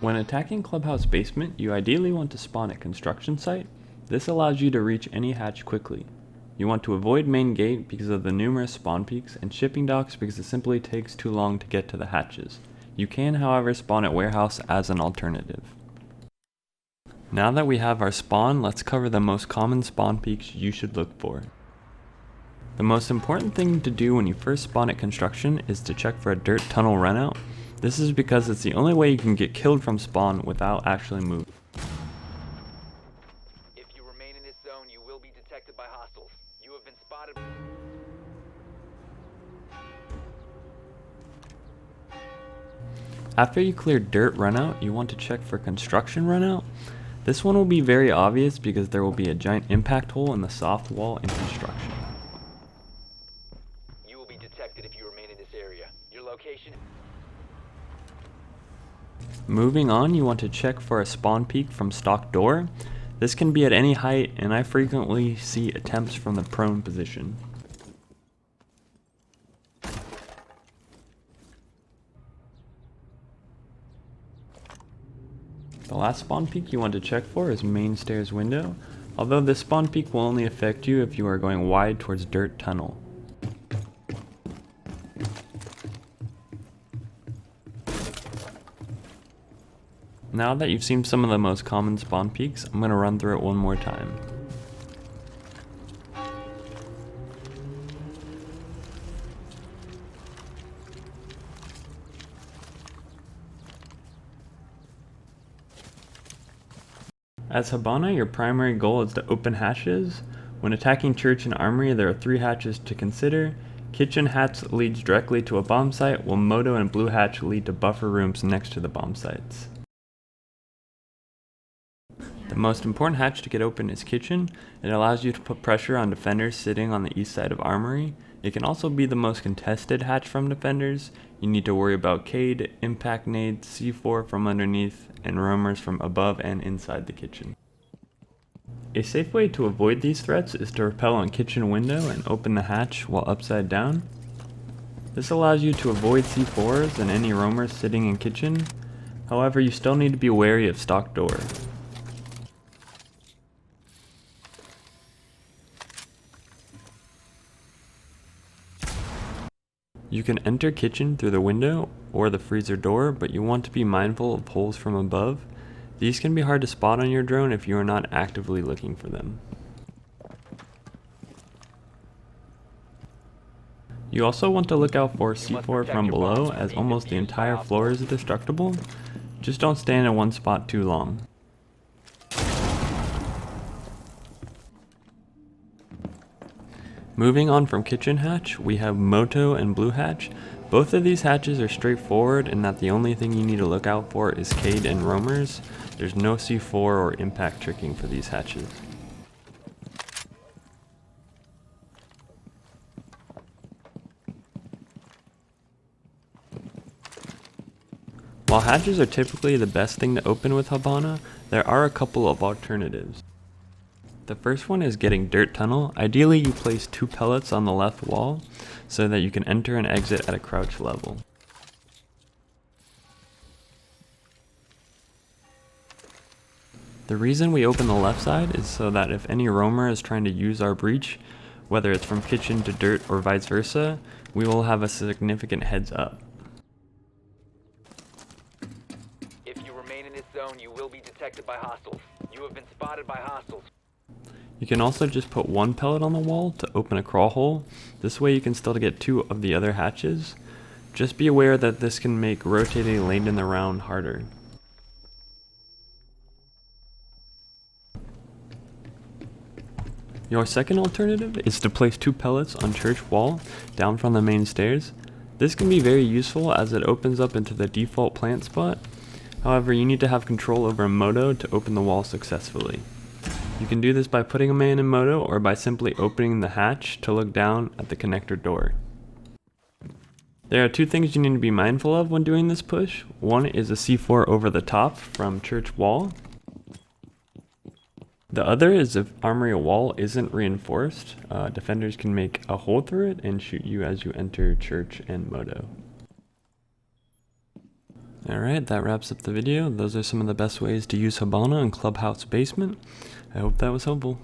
When attacking Clubhouse Basement, you ideally want to spawn at construction site. This allows you to reach any hatch quickly. You want to avoid main gate because of the numerous spawn peaks, and shipping docks because it simply takes too long to get to the hatches. You can, however, spawn at warehouse as an alternative. Now that we have our spawn, let's cover the most common spawn peaks you should look for. The most important thing to do when you first spawn at construction is to check for a dirt tunnel runout. This is because it's the only way you can get killed from spawn without actually moving. If you remain in this zone, you will be detected by hostiles. You have been spotted. After you clear dirt runout, you want to check for construction runout. This one will be very obvious because there will be a giant impact hole in the soft wall in construction. You will be detected if you remain in this area. Your location. Moving on, you want to check for a spawn peak from stock door. This can be at any height, and I frequently see attempts from the prone position. The last spawn peak you want to check for is main stairs window, although this spawn peak will only affect you if you are going wide towards dirt tunnel. Now that you've seen some of the most common spawn peaks, I'm going to run through it one more time. As Hibana, your primary goal is to open hatches. When attacking church and armory, there are 3 hatches to consider. Kitchen hatch leads directly to a bomb site, while Moto and blue hatch lead to buffer rooms next to the bomb sites. The most important hatch to get open is kitchen. It allows you to put pressure on defenders sitting on the east side of armory. It can also be the most contested hatch from defenders. You need to worry about Cade, impact nades, C4 from underneath, and roamers from above and inside the kitchen. A safe way to avoid these threats is to rappel on kitchen window and open the hatch while upside down. This allows you to avoid C4s and any roamers sitting in kitchen. However, you still need to be wary of stock door. You can enter kitchen through the window or the freezer door, but you want to be mindful of holes from above. These can be hard to spot on your drone if you are not actively looking for them. You also want to look out for C4 from below, as almost the entire floor is destructible. Just don't stand in one spot too long. Moving on from kitchen hatch, we have Moto and blue hatch. Both of these hatches are straightforward in that the only thing you need to look out for is Cade and roamers. There's no C4 or impact tricking for these hatches. While hatches are typically the best thing to open with Hibana, there are a couple of alternatives. The first one is getting dirt tunnel. Ideally, you place 2 pellets on the left wall so that you can enter and exit at a crouch level. The reason we open the left side is so that if any roamer is trying to use our breach, whether it's from kitchen to dirt or vice versa, we will have a significant heads up. If you remain in this zone, you will be detected by hostiles. You have been spotted by hostiles. You can also just put 1 pellet on the wall to open a crawl hole. This way you can still get 2 of the other hatches. Just be aware that this can make rotating late in the round harder. Your second alternative is to place 2 pellets on church wall down from the main stairs. This can be very useful as it opens up into the default plant spot. However, you need to have control over a Moto to open the wall successfully. You can do this by putting a man in Moto or by simply opening the hatch to look down at the connector door. There are 2 things you need to be mindful of when doing this push. One is a C4 over the top from church wall. The other is if armory wall isn't reinforced, defenders can make a hole through it and shoot you as you enter church and Moto. Alright, that wraps up the video. Those are some of the best ways to use Hibana in Clubhouse Basement. I hope that was helpful.